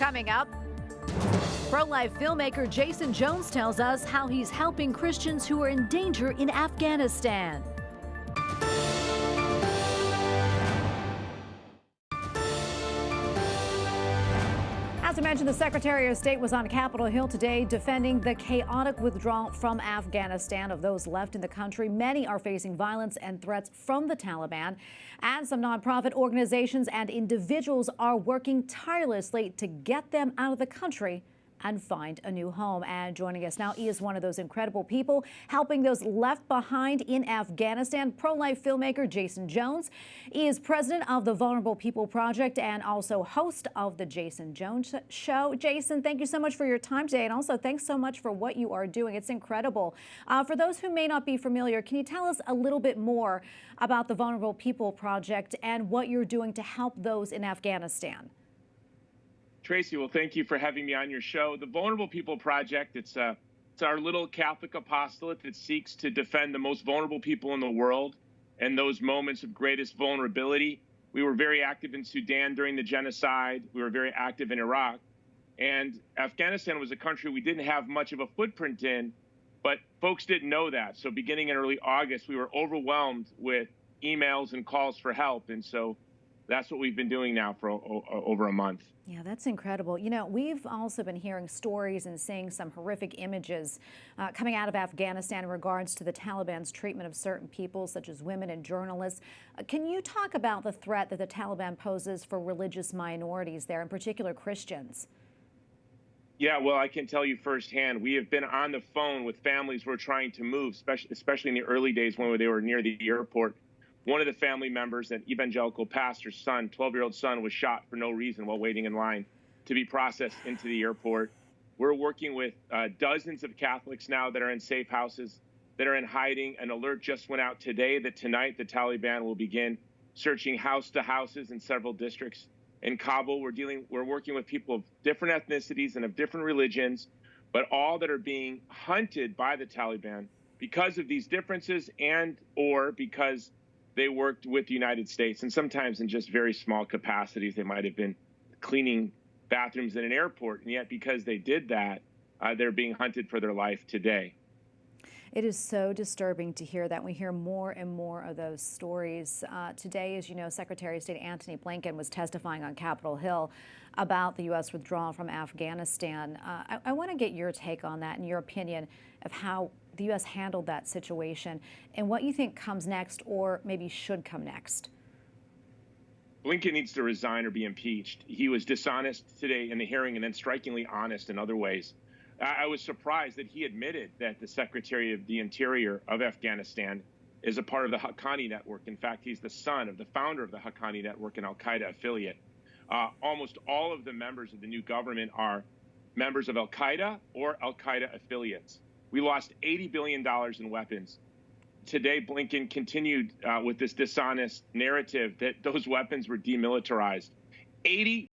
Coming up, pro-life filmmaker Jason Jones tells us how he's helping Christians who are in danger in Afghanistan. As I mentioned, the Secretary of State was on Capitol Hill today defending the chaotic withdrawal from Afghanistan of those left in the country. Many are facing violence and threats from the Taliban, and some nonprofit organizations and individuals are working tirelessly to get them out of the country and find a new home. And joining us now, he is one of those incredible people helping those left behind in Afghanistan, pro-life filmmaker Jason Jones. He is president of the Vulnerable People Project and also host of the Jason Jones Show. Jason, thank you so much for your time today, and also thanks so much for what you are doing. It's incredible. For those who may not be familiar, can you tell us a little bit more about the Vulnerable People Project and what you're doing to help those in Afghanistan? Tracy, well, thank you for having me on your show. The Vulnerable People Project, it's our little Catholic apostolate that seeks to defend the most vulnerable people in the world and those moments of greatest vulnerability. We were very active in Sudan during the genocide. We were very active in Iraq. And Afghanistan was a country we didn't have much of a footprint in, but folks didn't know that. So beginning in early August, we were overwhelmed with emails and calls for help. And so that's what we've been doing now for over a month. Yeah, that's incredible. You know, we've also been hearing stories and seeing some horrific images coming out of Afghanistan in regards to the Taliban's treatment of certain people, such as women and journalists. Can you talk about the threat that the Taliban poses for religious minorities there, in particular Christians? Yeah, well, I can tell you firsthand, we have been on the phone with families who are trying to move, especially in the early days when they were near the airport. One of the family members, an evangelical pastor's son, 12-year-old son, was shot for no reason while waiting in line to be processed into the airport. We're working with dozens of Catholics now that are in safe houses, that are in hiding. An alert just went out today that tonight the Taliban will begin searching house to houses in several districts. In Kabul, we're working with people of different ethnicities and of different religions, but all that are being hunted by the Taliban because of these differences or because they worked with the United States, and sometimes in just very small capacities. They might have been cleaning bathrooms in an airport, and yet because they did that, they're being hunted for their life today. It is so disturbing to hear that. We hear more and more of those stories. Today, as you know, Secretary of State Antony Blinken was testifying on Capitol Hill about the U.S. withdrawal from Afghanistan. I want to get your take on that and your opinion of how the U.S. handled that situation and what you think comes next or maybe should come next. Blinken needs to resign or be impeached. He was dishonest today in the hearing and then strikingly honest in other ways. I was surprised that he admitted that the Secretary of the Interior of Afghanistan is a part of the Haqqani network. In fact, he's the son of the founder of the Haqqani network, an al-Qaeda affiliate. Almost all of the members of the new government are members of al-Qaeda or al-Qaeda affiliates. We lost $80 billion in weapons. Today, Blinken continued with this dishonest narrative that those weapons were demilitarized. $80